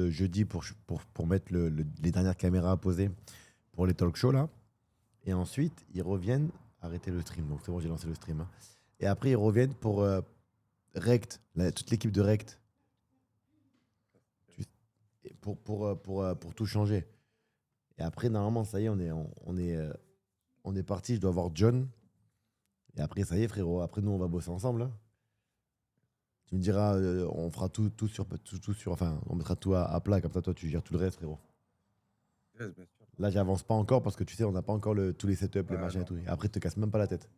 jeudi pour mettre les dernières caméras à poser pour les talk shows là. Et ensuite, ils reviennent arrêter le stream. Donc c'est bon, j'ai lancé le stream, hein. Et après, ils reviennent pour Rect, toute l'équipe de Rect, et pour tout changer. Et après, normalement, ça y est, on est parti. Je dois voir John. Et après, ça y est, frérot. Après, nous, on va bosser ensemble, hein. Tu me diras, on fera tout sur. Enfin, on mettra tout à plat. Comme ça, toi, tu gères tout le reste, frérot. Yes, bien sûr. Là, j'avance pas encore parce que tu sais, on n'a pas encore tous les setups, les machins et tout. Et après, te casse même pas la tête.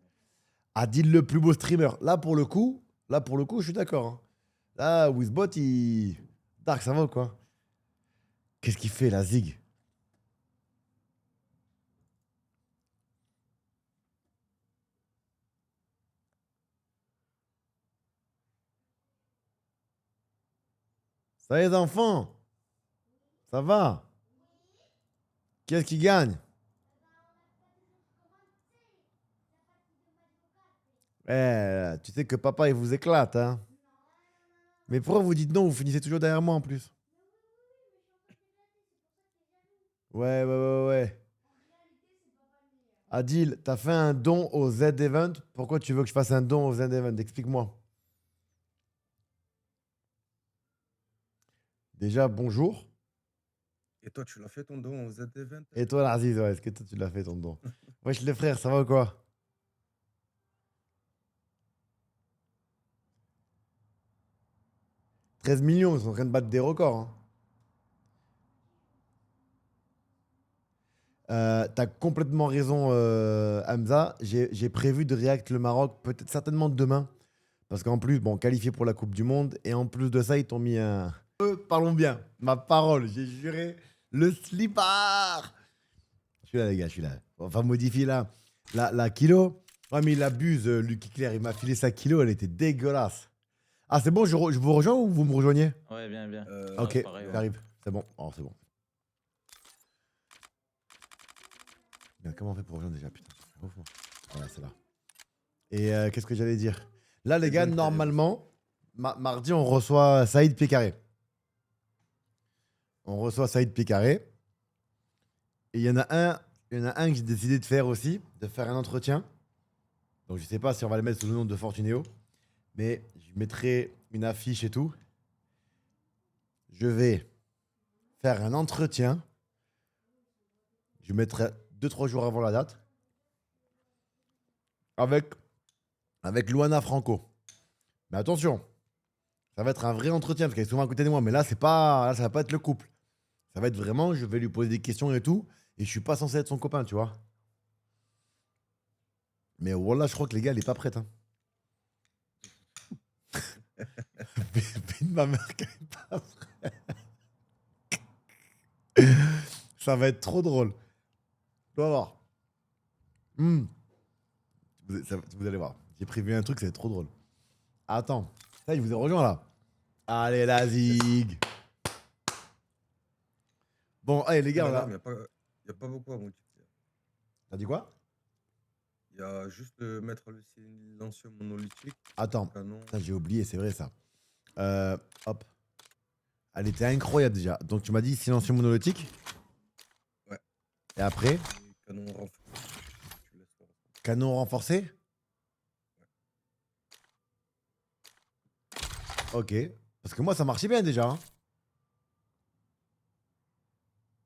Adil, le plus beau streamer. Là, pour le coup, je suis d'accord, hein. Là, Wizbot, il. Dark, ça va ou quoi? Qu'est-ce qu'il fait, la zig? Ça y est, les enfants? Ça va? Qu'est-ce qui gagne? Eh, tu sais que papa, il vous éclate, hein? Mais pourquoi vous dites non? Vous finissez toujours derrière moi en plus. Ouais, ouais, ouais, ouais. Adil, t'as fait un don au Z-Event. Pourquoi tu veux que je fasse un don au Z-Event? Explique-moi. Déjà, bonjour. Et toi, tu l'as fait ton don aux Z-Event? Et toi, Narziz, ouais, est-ce que toi, tu l'as fait ton don? Wesh, les frères, ça va ou quoi? 13 millions, ils sont en train de battre des records, hein. T'as complètement raison, Hamza. J'ai prévu de react le Maroc, peut-être certainement demain. Parce qu'en plus, bon, qualifié pour la Coupe du Monde. Et en plus de ça, ils t'ont mis un. Parlons bien. Ma parole, j'ai juré. Le slipper. Je suis là, les gars, je suis là. Enfin, modifie la kilo. Ouais, mais il abuse, Lucky Claire. Il m'a filé sa kilo, elle était dégueulasse. Ah, c'est bon, je vous rejoins ou vous me rejoignez? Ouais, bien, bien. Ok, pareil, ouais. j'arrive. C'est bon. Oh, c'est bon. Bien, comment on fait pour rejoindre déjà, putain? Au fond. Voilà, c'est là. Et qu'est-ce que j'allais dire? Là, les gars, normalement, mardi, on reçoit Saïd Pécaré. On reçoit Saïd Pécaré. Et il y en a un que j'ai décidé de faire aussi, de faire un entretien. Donc, je sais pas si on va le mettre sous le nom de Fortunéo, mais je mettrai une affiche et tout. Je vais faire un entretien. Je mettrai 2-3 jours avant la date. Avec Luana Franco. Mais attention, ça va être un vrai entretien parce qu'elle est souvent à côté de moi. Mais là, là, ça va pas être le couple. Ça va être vraiment, je vais lui poser des questions et tout. Et je suis pas censé être son copain, tu vois. Mais voilà, je crois que les gars, elle est pas prête, hein. Ma mère qui est pas prête. Ça va être trop drôle. Tu vas voir. Vous allez voir. J'ai prévu un truc, c'est trop drôle. Attends. Ça, je vous ai rejoint là. Allez, la zig. Bon, allez, les gars, on a. Il n'y a pas beaucoup à multiplier. T'as dit quoi? Il y a juste mettre le silencieux monolithique. Attends. Canon. Putain, j'ai oublié, c'est vrai ça. Hop. Elle était incroyable déjà. Donc, tu m'as dit silencieux monolithique? Ouais. Et après? Et canon renforcé. Tu laisses faire. Canon renforcé? Ok. Parce que moi, ça marchait bien déjà, hein.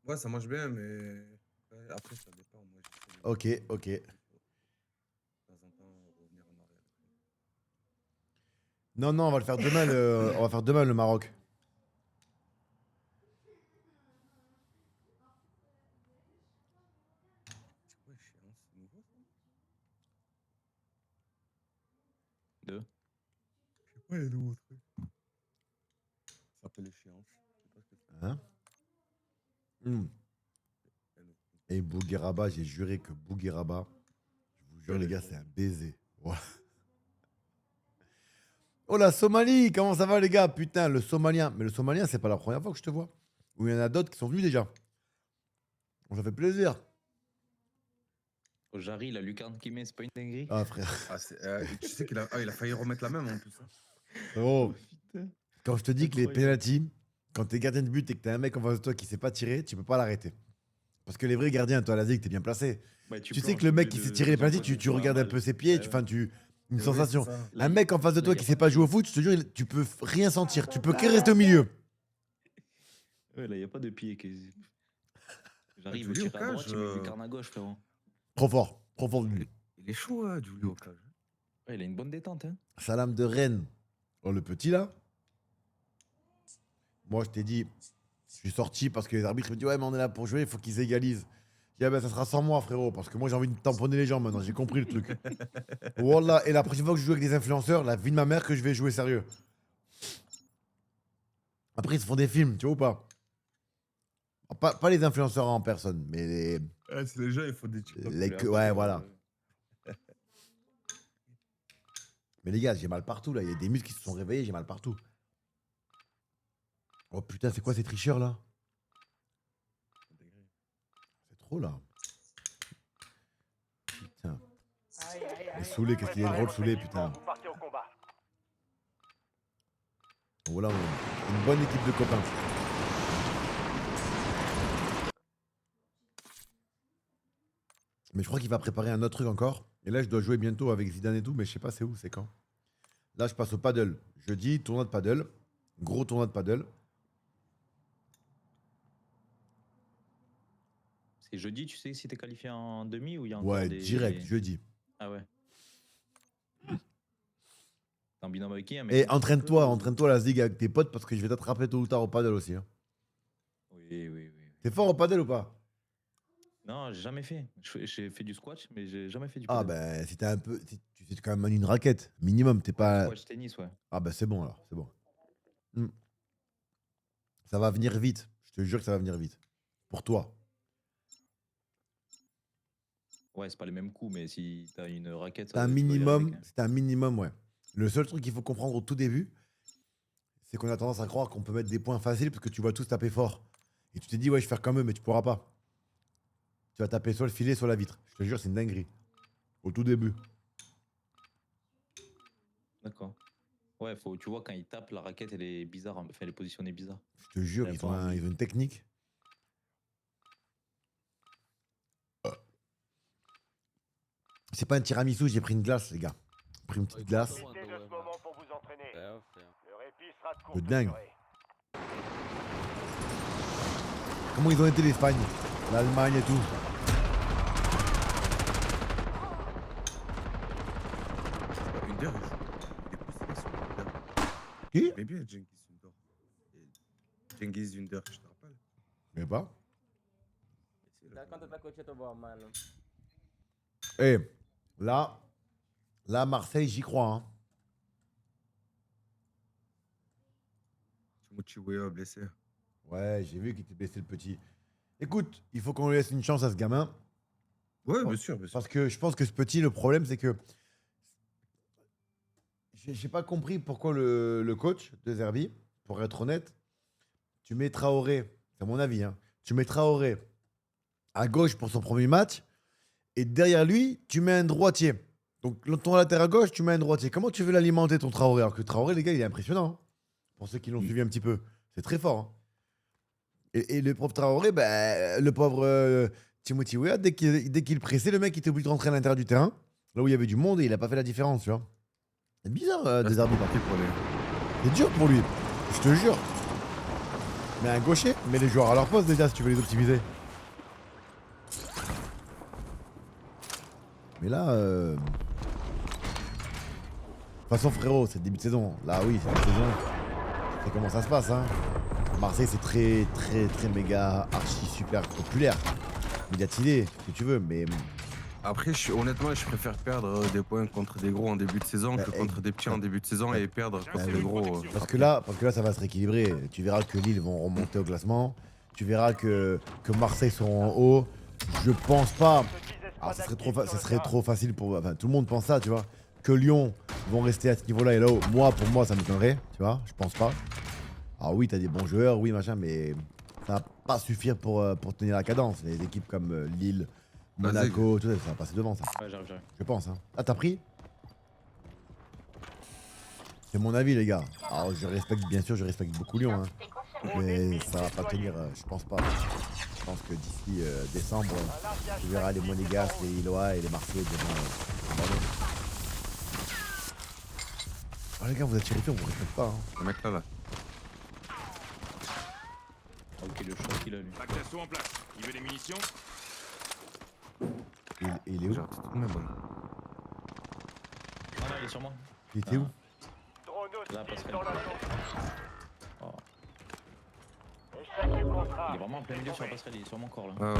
Ouais, ça marche bien, mais ouais, après, ça dépend. Moi, Ok, ok. de temps en temps, revenir en arrière. Non, non, on va le faire demain, on va faire demain le Maroc. C'est quoi échéance? C'est nouveau ça? Deux. Je sais pas les nouveaux trucs. Ça s'appelle échéance. Je sais pas ce que c'est. Hein? Et Bougueraba, j'ai juré que Bougueraba, je vous jure les gars, c'est un baiser. Ouais. Oh la Somalie, comment ça va les gars? Putain, le Somalien. Mais le Somalien, c'est pas la première fois que je te vois. Ou il y en a d'autres qui sont venus déjà. Bon, ça fait plaisir. Au Jarry, la lucarne qu'il met, c'est pas une dinguerie. Ah frère. Ah, tu sais il a failli remettre la même en plus. Hein. Oh. Quand je te dis que les Incroyable. pénaltys, quand t'es gardien de but et que t'as un mec en face de toi qui sait pas tirer, tu peux pas l'arrêter. Parce que les vrais gardiens, toi, à la ZIC, t'es bien placé. Bah, Tu sais planches, que le t'es mec obligé qui sait de tirer les faire penalties, quoi, tu regardes un normal. peu ses pieds, Ouais, ouais. une Ouais, sensation. c'est ça. Là, Un mec en face de là, toi y a qui pas sait de pas jouer au pied. foot, je te jure, tu peux rien sentir. Tu peux que rester au milieu. Ouais, là, il n'y a pas de pied. J'arrive, Julie, je au tire à droite, cage, il met le lucarne à gauche, frérot. Trop fort de lui. Il est chaud, hein, Julie, au cage. Ouais, il a une bonne détente, hein. Salam de Rennes. Oh, le petit là. Moi, je t'ai dit, je suis sorti parce que les arbitres me disent ouais, mais on est là pour jouer, il faut qu'ils égalisent. Je dis ah ben ça sera sans moi, frérot, parce que moi j'ai envie de tamponner les gens maintenant, j'ai compris le truc. Wallah, et la prochaine fois que je joue avec des influenceurs, la vie de ma mère que je vais jouer sérieux. Après, ils se font des films, tu vois ou pas? Pas les influenceurs en personne, mais les. Ouais, c'est les gens, il faut des TikTok. Ouais, voilà. Mais les gars, j'ai mal partout là, il y a des muscles qui se sont réveillés, j'ai mal partout. Oh putain, c'est quoi ces tricheurs là? C'est trop là. Putain. Il est saoulé, qu'est-ce qu'il est drôle saoulé, putain. Voilà, une bonne équipe de copains. Mais je crois qu'il va préparer un autre truc encore. Et là, je dois jouer bientôt avec Zidane et tout, mais je sais pas c'est où, c'est quand. Là, je passe au paddle. Jeudi, tournoi de paddle. Gros tournoi de paddle. C'est jeudi, tu sais si t'es qualifié en demi ou il y a encore Ouais, des... direct, jeudi. Ah ouais. T'es en binôme avec qui, hein, Et mec? entraîne-toi la zig avec tes potes parce que je vais t'attraper tôt ou tard au paddle aussi. Hein. Oui. T'es fort au paddle ou pas? Non, j'ai jamais fait. J'ai fait du squash, mais j'ai jamais fait du Ah paddle. ben, si t'as un peu. Si tu sais quand même manier une raquette, minimum, t'es pas. Squash, tennis, ouais. Ah ben c'est bon alors, c'est bon. Hmm. Ça va venir vite. Je te jure que ça va venir vite. Pour toi. Ouais, c'est pas les mêmes coups, mais si t'as une raquette, C'est un tu dois y aller avec, minimum, hein. c'est un minimum, ouais. Le seul truc qu'il faut comprendre au tout début, c'est qu'on a tendance à croire qu'on peut mettre des points faciles parce que tu vas tous taper fort. Et tu te dis, ouais, je vais faire comme eux, mais tu pourras pas. Tu vas taper soit le filet, soit la vitre. Je te jure, c'est une dinguerie. Au tout début. D'accord. Ouais, tu vois, quand il tape, la raquette, elle est bizarre. Enfin, elle est positionnée bizarre. Je te jure, Ouais, ils ont une technique. C'est pas un tiramisu, j'ai pris une glace, les gars. J'ai pris une petite glace. Profitez de ce moment pour vous entraîner. Le répit sera de De courte dingue. durée. Comment ils ont été l'Espagne, l'Allemagne et tout. Under, il est plus sélection Under. Qui? Mais bien, Cengiz Under. Cengiz Under, je te rappelle. Je sais pas. C'est le- Da quanto tá curtindo bom, mano? Eh, là, Marseille, j'y crois. Hein. Timothy Weah blessé. Ouais, j'ai vu qu'il était blessé le petit. Écoute, il faut qu'on lui laisse une chance à ce gamin. Ouais, bien sûr, bien sûr. Parce que je pense que ce petit, le problème, c'est que. J'ai pas compris pourquoi le coach de Zerbi, pour être honnête, tu mets Traoré, c'est mon avis, hein, tu mets Traoré à gauche pour son premier match, et derrière lui, tu mets un droitier. Donc, ton latéral à gauche, tu mets un droitier. Comment tu veux l'alimenter, ton Traoré? Alors que Traoré, les gars, il est impressionnant. Hein, pour ceux qui l'ont suivi un petit peu. C'est très fort. Hein. Et le pauvre Traoré, ben, le pauvre Timothy Weah, dès qu'il pressait, le mec, il était obligé de rentrer à l'intérieur du terrain, là où il y avait du monde, et il a pas fait la différence, tu vois. C'est bizarre, des arbitres. Pour les... C'est dur pour lui, je te jure. Mais un gaucher, mets les joueurs à leur poste déjà si tu veux les optimiser. Mais là, de toute façon, frérot, c'est le début de saison. Là, oui, c'est la saison. C'est comment ça se passe, hein. Marseille, c'est très, très, très méga, archi, super populaire. Médiatisé, ce que tu veux, mais Après, honnêtement, je préfère perdre des points contre des gros en début de saison que Bah, contre des petits en début de saison et perdre contre des gros. parce que là, ça va se rééquilibrer. Tu verras que Lille vont remonter au classement. Tu verras que Marseille seront en haut. Je pense pas. Alors, ça serait trop facile pour. Enfin, tout le monde pense ça, tu vois. Que Lyon vont rester à ce niveau-là et là-haut. Pour moi, ça m'étonnerait, tu vois. Je pense pas. Alors oui, t'as des bons joueurs, oui, machin, mais ça va pas suffire pour tenir la cadence. Les équipes comme Lille, Monaco, tout ça, ça va passer devant, ça. Ouais, j'arrive. Je pense. Hein. Ah, t'as pris? C'est mon avis, les gars. Alors, je respecte, bien sûr, je respecte beaucoup Lyon. Hein. Mais ça va pas tenir, je pense pas. Je pense que d'ici décembre, tu verras les Monégas, les Illois et les Marseillais devant abandonner. Oh les gars, vous êtes terrifiés, on vous respecte pas. Hein. Le mec là. Ok, le choc qu'il a lui. Pack d'assaut en place. Il veut des munitions? Il est où? Genre, tout le même. Ah non, il est sur moi. Il était où? Drone Là, hostile passerelle. dans la zone. Oh. Échec du contrat. Il est vraiment en plein milieu sur la passerelle, il est sur mon corps là. Ouais.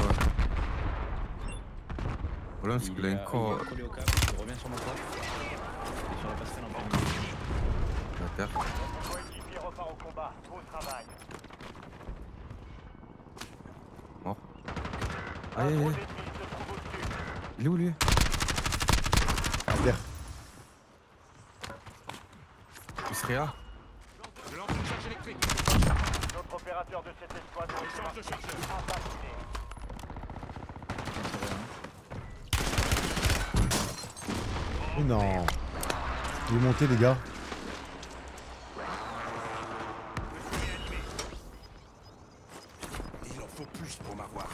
Le problème, c'est qu'il a une il corps est collé au câble, il revient sur mon corps. Il est sur la passerelle en plein milieu. à terre. Votre coéquipier repart au combat. Beau travail. Mort. Un Aïe, aïe, drone aïe. ennemi se trouve au-dessus. Il est où lui? À terre. Il serait là. Je lance une charge électrique. Notre opérateur de cette escouade est Charge de chargeur. assassiné. Oh non. Il est monté les gars. Il en faut plus pour m'avoir.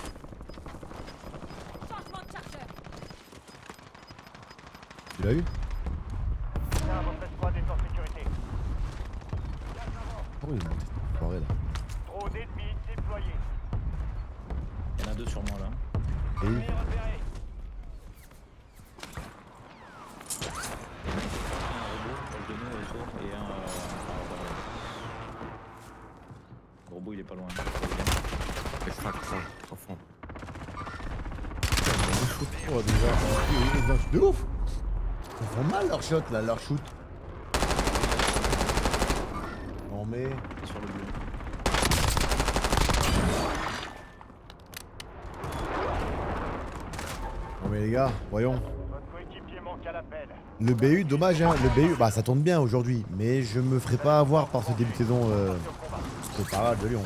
Tu l'as eu? Bien, votre escouade est en sécurité. Oh il est monté. Foiré là. Drone ennemi déployé. Il y en a deux sur moi là. Et où? Repéré. Un robot proche de nous au seau et un le robot il est pas loin. Extract, ça, au fond. Oh déjà. De ouf! Ils font mal leur shot là, leur shoot. Non mais. Il est sur le bleu. Non mais les gars, voyons. Votre coéquipier manque à l'appel. Le BU, dommage hein, le BU, bah ça tourne bien aujourd'hui, mais je me ferai pas avoir par ce début de saison de parade de Lyon.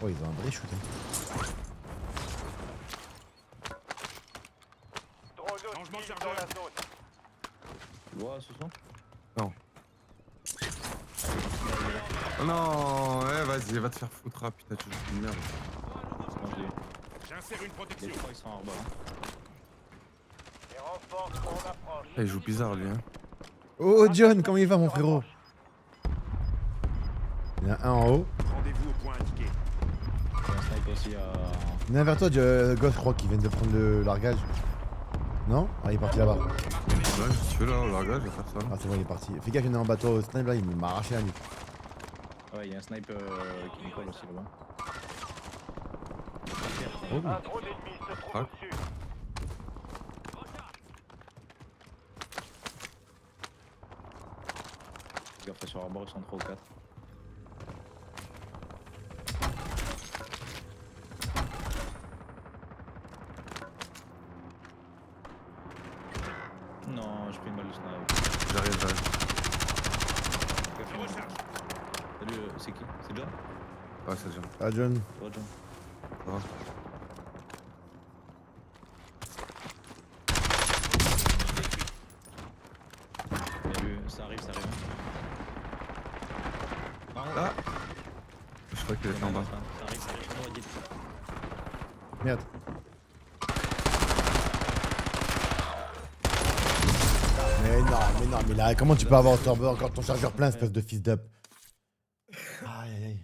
Oh ils ont un vrai shoot hein. Drone Changement hostile de dans la chargeur. zone. Tu vois ce son? Non. Oh non, ouais, vas-y, va te faire foutre, ah, putain, tu joues une merde. Moi je l'ai eu. J'insère une Les protection. trois ils sont en hors-bas. Les renforts sont en approche. Il joue bizarre lui, hein. Oh John, comment il va mon frérot? Il y en a un en haut. Rendez-vous au point indiqué. Il y a un snipe aussi à. Il y en a un vers toi, Ghost, je crois, qui vient de prendre le largage. Non? Ah il est parti là-bas. Ouais, je suis là, au largage, je vais faire ça. Ah c'est bon il est parti. Fais gaffe, il y en a un bateau au snipe là, il m'a arraché la nuque. Ouais, il y a un snipe qui nous colle aussi là-bas. Oh. Un drone ennemi se trouve Ah. au-dessus. Les gars, sur hors-bord ils sont 3 ou 4. Non, je fais une balle de snipe. J'arrive. Je recharge. Salut, c'est qui? C'est John? Ouais, c'est déjà. Ah John. Ça va, John? Ça va. Bien vu, ça arrive. Non, Ah Je crois qu'il était en bas. Ça arrive sur nous, Edith. Merde. Mais là, comment tu peux avoir encore ton chargeur plein, espèce de fils d'up? Aïe.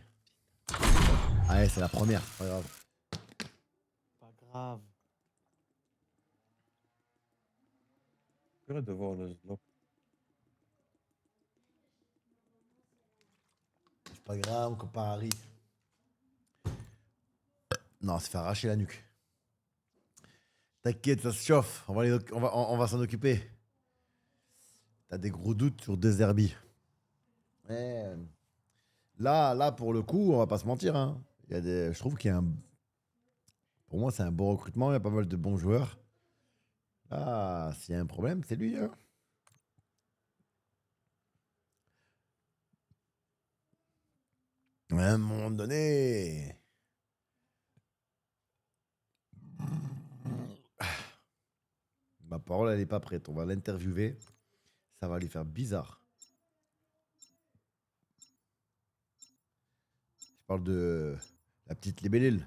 Ah ouais, c'est la première, c'est pas grave. Pas grave. J'aurais de voir le slop. C'est pas grave, on compare Harry. Non, c'est fait arracher la nuque. T'inquiète, ça se chauffe. On va s'en occuper. T'as des gros doutes sur Deserby. Ouais. Là, pour le coup, on va pas se mentir. Hein. Je trouve qu'il y a un. Pour moi, c'est un bon recrutement. Il y a pas mal de bons joueurs. Là, s'il y a un problème, c'est lui. Hein. À un moment donné. Ma parole, elle n'est pas prête. On va l'interviewer. Ça va lui faire bizarre. parle de la petite libellule.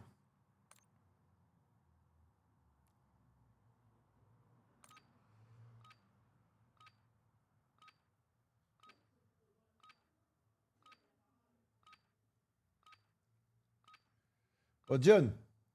Oh John,